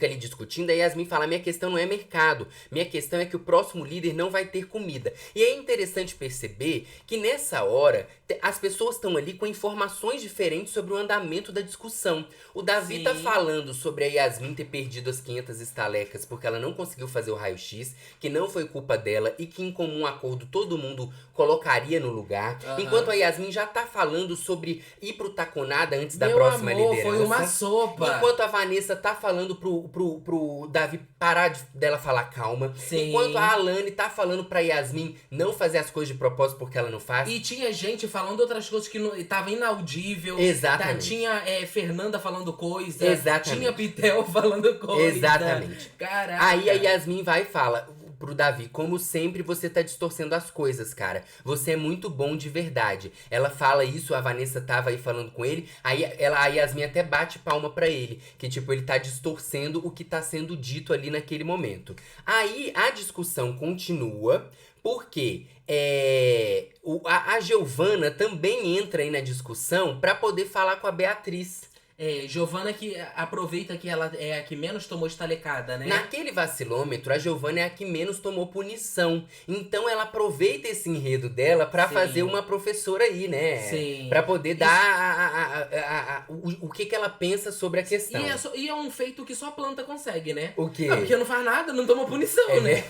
ali discutindo, aí Yasmin fala, minha questão não é mercado, minha questão é que o próximo líder não vai ter comida. E é interessante perceber que nessa hora, as pessoas estão ali com informações diferentes sobre o andamento da discussão. O Davi tá falando sobre a Yasmin ter perdido as 500 estalecas porque ela não conseguiu fazer o raio-x, que não foi culpa dela e que em comum acordo todo mundo colocaria no lugar. Enquanto a Yasmin já tá falando sobre ir pro Taconada antes da próxima liderança. Foi uma sopa. Enquanto a Vanessa tá falando pro Davi parar dela falar calma. Enquanto a Alane tá falando pra Yasmin não fazer as coisas de propósito porque ela não faz. E tinha gente falando outras coisas que não, tava inaudível. Exatamente. Tinha Fernanda falando coisa. Exatamente. Tinha Pitel falando coisa. Exatamente. Caraca. Aí a Yasmin vai e fala, pro Davi: como sempre, você tá distorcendo as coisas, cara. Você é muito bom de verdade. Ela fala isso, a Vanessa tava aí falando com ele, aí a Yasmin até bate palma pra ele, que tipo, ele tá distorcendo o que tá sendo dito ali naquele momento. Aí a discussão continua, porque a Giovana também entra aí na discussão pra poder falar com a Beatriz. Giovana que aproveita que ela é a que menos tomou estalecada, né? Naquele vacilômetro, a Giovana é a que menos tomou punição. Então ela aproveita esse enredo dela pra fazer uma professora aí, né? Sim. Pra poder dar o que ela pensa sobre a questão. E é um feito que só a planta consegue, né? O quê? Porque não faz nada, não toma punição, né?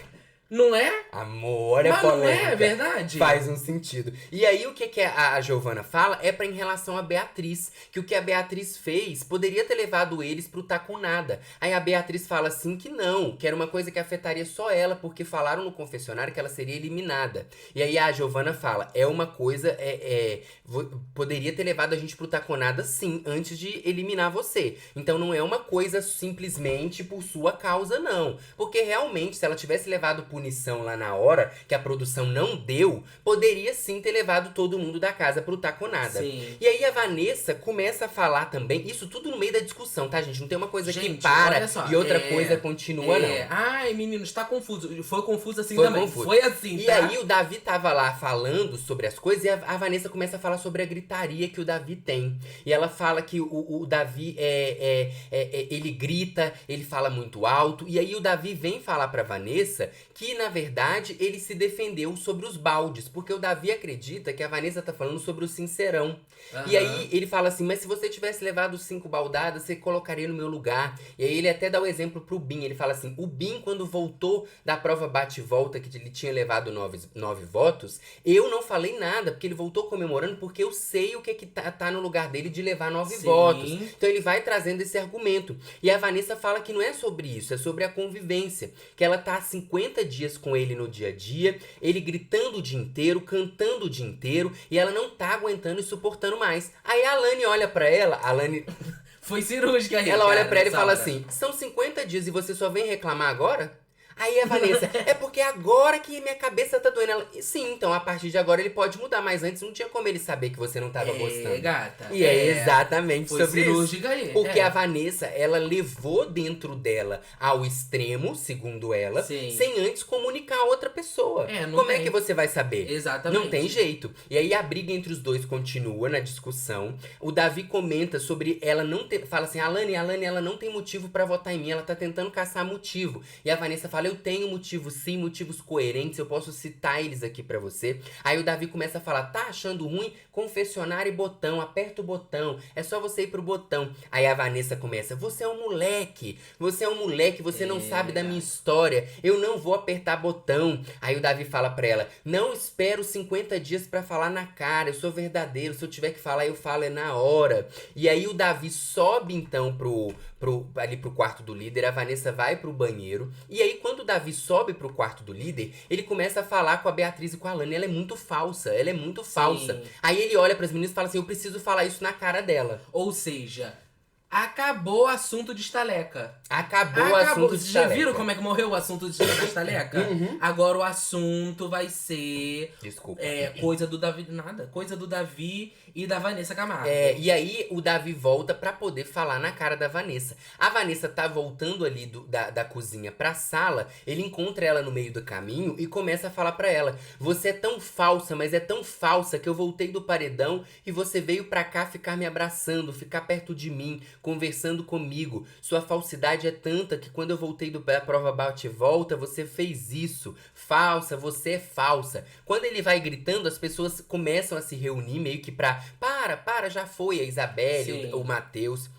Não é? Amor, é Mas polêmica. não é verdade? Faz um sentido. E aí, o que a Giovana fala é pra em relação a Beatriz. Que o que a Beatriz fez poderia ter levado eles pro tá com nada. Aí a Beatriz fala assim que não, que era uma coisa que afetaria só ela, porque falaram no confessionário que ela seria eliminada. E aí a Giovana fala, é uma coisa, poderia ter levado a gente pro tá com nada sim, antes de eliminar você. Então não é uma coisa simplesmente por sua causa, não. Porque realmente, se ela tivesse levado punição lá na hora, que a produção não deu, poderia sim ter levado todo mundo da casa pro tá com nada. Sim. E aí a Vanessa começa a falar também, isso tudo no meio da discussão, tá, gente? Não tem uma coisa Gente, que para olha só, e outra coisa continua, não. Ai, meninos, tá confuso. Foi confuso assim Foi também. confuso. Foi assim, E tá? aí o Davi tava lá falando sobre as coisas e a Vanessa começa a falar sobre a gritaria que o Davi tem. E ela fala que o Davi ele grita, ele fala muito alto. E aí o Davi vem falar pra Vanessa que, na verdade, ele se defendeu sobre os baldes. Porque o Davi acredita que a Vanessa tá falando sobre o sincerão. Uhum. E aí ele fala assim, mas se você tivesse levado 5 baldadas, você colocaria no meu lugar. E aí ele até dá o exemplo pro Bin. Ele fala assim, o Bin, quando voltou da prova bate-volta, que ele tinha levado 9 votos, eu não falei nada, porque ele voltou comemorando, porque eu sei o que tá no lugar dele de levar 9 votos. Então ele vai trazendo esse argumento. E a Vanessa fala que não é sobre isso, é sobre a convivência. Que ela tá há 50 dias com ele no dia a dia, ele gritando o dia inteiro, cantando o dia inteiro, e ela não tá aguentando e suportando mais. Aí a Alane olha pra ela, a Alane... Foi cirúrgica aí. Ela olha pra ela e fala hora. assim, são 50 dias e você só vem reclamar agora? Aí a Vanessa, é porque agora que minha cabeça tá doendo. Ela, sim, então a partir de agora ele pode mudar, mas antes não tinha como ele saber que você não tava gostando. Gata. E é exatamente foi sobre cirúrgica isso. aí. Porque a Vanessa, ela levou dentro dela ao extremo, segundo ela, sem antes comunicar a outra pessoa. Como é que você vai saber? Exatamente. Não tem jeito. E aí a briga entre os dois continua na discussão. O Davi comenta sobre ela não ter... Fala assim, Alane, ela não tem motivo pra votar em mim, ela tá tentando caçar motivo. E a Vanessa fala, eu tenho motivo sim, motivos coerentes, eu posso citar eles aqui pra você. Aí o Davi começa a falar, tá achando ruim? Confessionário e botão, aperta o botão, é só você ir pro botão. Aí a Vanessa começa, você é um moleque, você não sabe da minha história, eu não vou apertar botão. Aí o Davi fala pra ela, não espero 50 dias pra falar na cara, eu sou verdadeiro, se eu tiver que falar, eu falo na hora. E aí o Davi sobe então ali pro quarto do líder, a Vanessa vai pro banheiro, e aí quando o Davi sobe pro quarto do líder, ele começa a falar com a Beatriz e com a Alane, ela é muito falsa. Aí ele olha pras meninas e fala assim, eu preciso falar isso na cara dela. Ou seja, acabou o assunto de estaleca. Acabou o assunto de estaleca. Já viram como é que morreu o assunto de estaleca? Agora o assunto vai ser... Desculpa. Coisa do Davi... Nada. Coisa do Davi e da Vanessa Camargo. E aí o Davi volta pra poder falar na cara da Vanessa. A Vanessa tá voltando ali da cozinha pra sala, ele encontra ela no meio do caminho e começa a falar pra ela, você é tão falsa, mas é tão falsa que eu voltei do paredão e você veio pra cá ficar me abraçando, ficar perto de mim, conversando comigo. Sua falsidade é tanta que quando eu voltei da prova bate-volta, você fez isso. Falsa, você é falsa. Quando ele vai gritando, as pessoas começam a se reunir meio que pra... Para, já foi a Isabelle, o Matheus.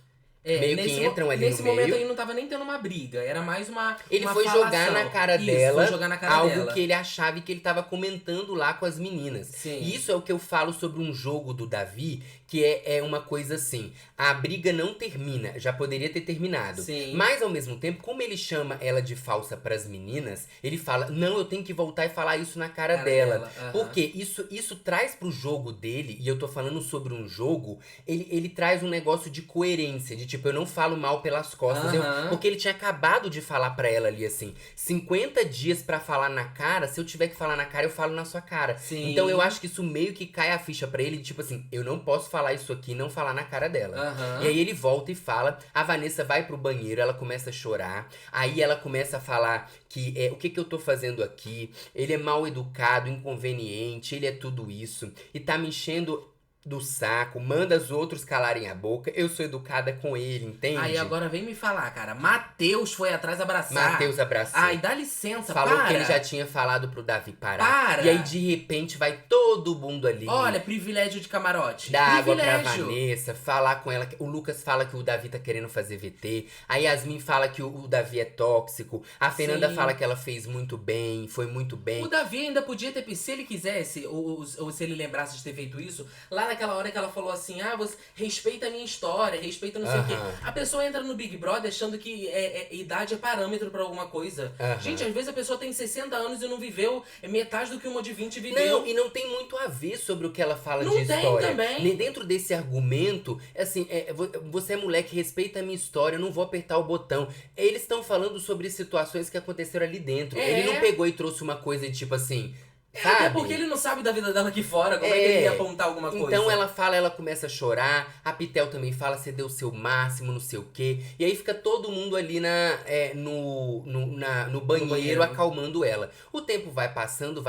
Meio que entram ali no meio. Nesse momento ele não tava nem tendo uma briga, era mais uma Ele uma foi falação. jogar na cara dela algo dela. que ele achava que ele tava comentando lá com as meninas. Sim. E isso é o que eu falo sobre um jogo do Davi, que é uma coisa assim, a briga não termina, já poderia ter terminado. Sim. Mas ao mesmo tempo, como ele chama ela de falsa pras meninas, ele fala, não, eu tenho que voltar e falar isso na cara dela. Porque isso traz pro jogo dele, e eu tô falando sobre um jogo, ele traz um negócio de coerência, de tipo, eu não falo mal pelas costas. Porque ele tinha acabado de falar pra ela ali, assim, 50 dias pra falar na cara, se eu tiver que falar na cara, eu falo na sua cara. Sim. Então eu acho que isso meio que cai a ficha pra ele, tipo assim, eu não posso falar isso aqui e não falar na cara dela. E aí ele volta e fala, a Vanessa vai pro banheiro, ela começa a chorar, aí ela começa a falar que o que eu tô fazendo aqui, ele é mal educado, inconveniente, ele é tudo isso, e tá me enchendo do saco, manda os outros calarem a boca, eu sou educada com ele, entende? Aí agora vem me falar, cara, Matheus foi atrás abraçar. Matheus abraçou. Ai, dá licença, Falou para. que ele já tinha falado pro Davi parar. Para. E aí, de repente, vai todo mundo ali. Olha, privilégio de camarote. Dá água pra Vanessa, falar com ela. O Lucas fala que o Davi tá querendo fazer VT. A Yasmin fala que o Davi é tóxico. A Fernanda fala que ela fez muito bem, foi muito bem. O Davi ainda podia ter, se ele quisesse, ou se ele lembrasse de ter feito isso, lá naquela hora que ela falou assim, você respeita a minha história, respeita não sei o quê. A pessoa entra no Big Brother achando que idade é parâmetro pra alguma coisa. Gente, às vezes a pessoa tem 60 anos e não viveu metade do que uma de 20 viveu. Não, e não tem muito a ver sobre o que ela fala não de história. Também. Nem dentro desse argumento, assim, você é moleque, respeita a minha história, eu não vou apertar o botão. Eles estão falando sobre situações que aconteceram ali dentro. Ele não pegou e trouxe uma coisa de tipo assim... Até porque ele não sabe da vida dela aqui fora, como é que ele ia apontar alguma coisa? Então ela começa a chorar, a Pitel também fala, você deu o seu máximo, não sei o quê. E aí fica todo mundo ali no banheiro acalmando ela. O tempo vai passando,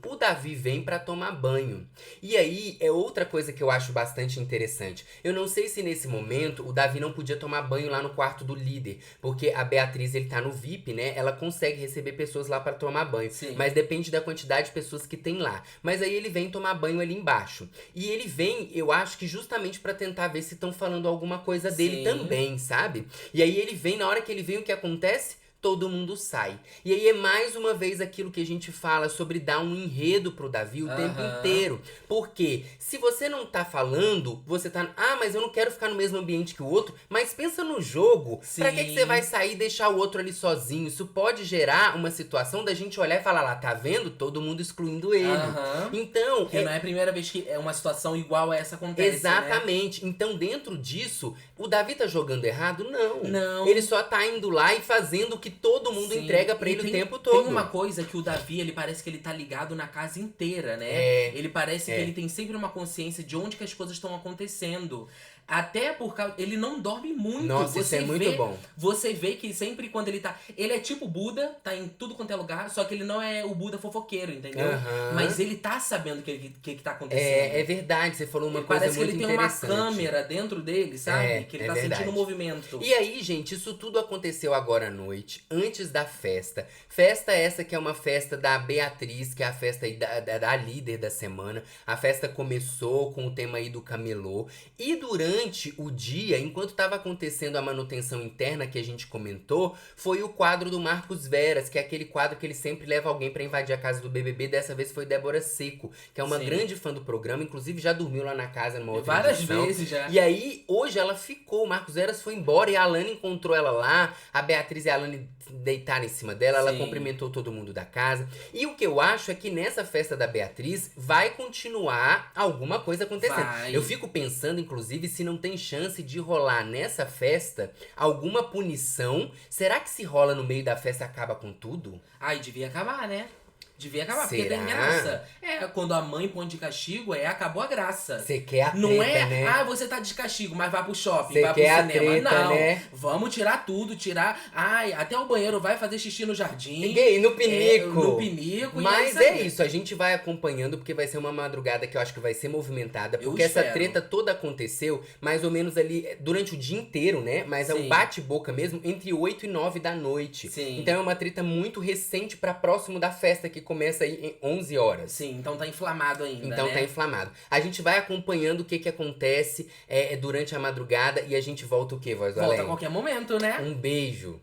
o Davi vem pra tomar banho. E aí é outra coisa que eu acho bastante interessante. Eu não sei se nesse momento o Davi não podia tomar banho lá no quarto do líder, porque a Beatriz, ele tá no VIP, né? Ela consegue receber pessoas lá pra tomar banho. Sim. Mas depende da quantidade de pessoas que tem lá. Mas aí ele vem tomar banho ali embaixo. E ele vem, eu acho que justamente pra tentar ver se estão falando alguma coisa dele também, sabe? E aí ele vem, na hora que ele vem, o que acontece? Todo mundo sai. E aí é mais uma vez aquilo que a gente fala sobre dar um enredo pro Davi o tempo inteiro. Porque se você não tá falando, você tá... mas eu não quero ficar no mesmo ambiente que o outro. Mas pensa no jogo. Sim. Pra que você vai sair e deixar o outro ali sozinho? Isso pode gerar uma situação da gente olhar e falar lá, tá vendo? Todo mundo excluindo ele. Então... Porque não é a primeira vez que uma situação igual a essa acontece, exatamente. Né? Então, dentro disso, o Davi tá jogando errado? Não. Não. Ele só tá indo lá e fazendo o que todo mundo entrega pra ele o tempo todo. Tem uma coisa que o Davi, ele parece que ele tá ligado na casa inteira, né? Ele parece que ele tem sempre uma consciência de onde que as coisas estão acontecendo. Até por causa... Ele não dorme muito. Nossa, isso é muito bom. Você vê que sempre quando ele tá... Ele é tipo Buda, tá em tudo quanto é lugar, só que ele não é o Buda fofoqueiro, entendeu? Mas ele tá sabendo o que tá acontecendo. É verdade, você falou uma coisa muito interessante. Parece que ele tem uma câmera dentro dele, sabe? Que ele tá sentindo o movimento. E aí, gente, isso tudo aconteceu agora à noite, antes da festa. Festa essa que é uma festa da Beatriz, que é a festa aí da líder da semana. A festa começou com o tema aí do camelô. E durante o dia, enquanto estava acontecendo a manutenção interna que a gente comentou, foi o quadro do Marcos Veras, que é aquele quadro que ele sempre leva alguém pra invadir a casa do BBB. Dessa vez foi Débora Seco, que é uma grande fã do programa, inclusive já dormiu lá na casa numa outra edição. Várias vezes já. E aí, hoje ela ficou, o Marcos Veras foi embora e a Alane encontrou ela lá, a Beatriz e a Alane deitaram em cima dela, ela cumprimentou todo mundo da casa. E o que eu acho é que nessa festa da Beatriz vai continuar alguma coisa acontecendo. Eu fico pensando, inclusive, se não tem chance de rolar nessa festa alguma punição. Será que se rola no meio da festa acaba com tudo? Ai, devia acabar, né? Devia acabar, Será? porque tem graça. Quando a mãe põe de castigo, acabou a graça. Você quer a treta, não é, né? Você tá de castigo, mas vai pro shopping, Cê vai pro quer a cinema. treta, não, né? Vamos tirar tudo, até o banheiro, vai fazer xixi no jardim. Gay, no pinico. No pinico. Mas é isso, a gente vai acompanhando, porque vai ser uma madrugada que eu acho que vai ser movimentada. Porque essa treta toda aconteceu mais ou menos ali durante o dia inteiro, né? Mas é o bate-boca mesmo, entre 8 e 9 da noite. Sim. Então é uma treta muito recente pra próximo da festa, que começa aí em 11 horas. Sim, então tá inflamado ainda, Então né? tá inflamado. A gente vai acompanhando o que acontece durante a madrugada e a gente volta o quê, Voz do Além? Volta a qualquer momento, né? Um beijo.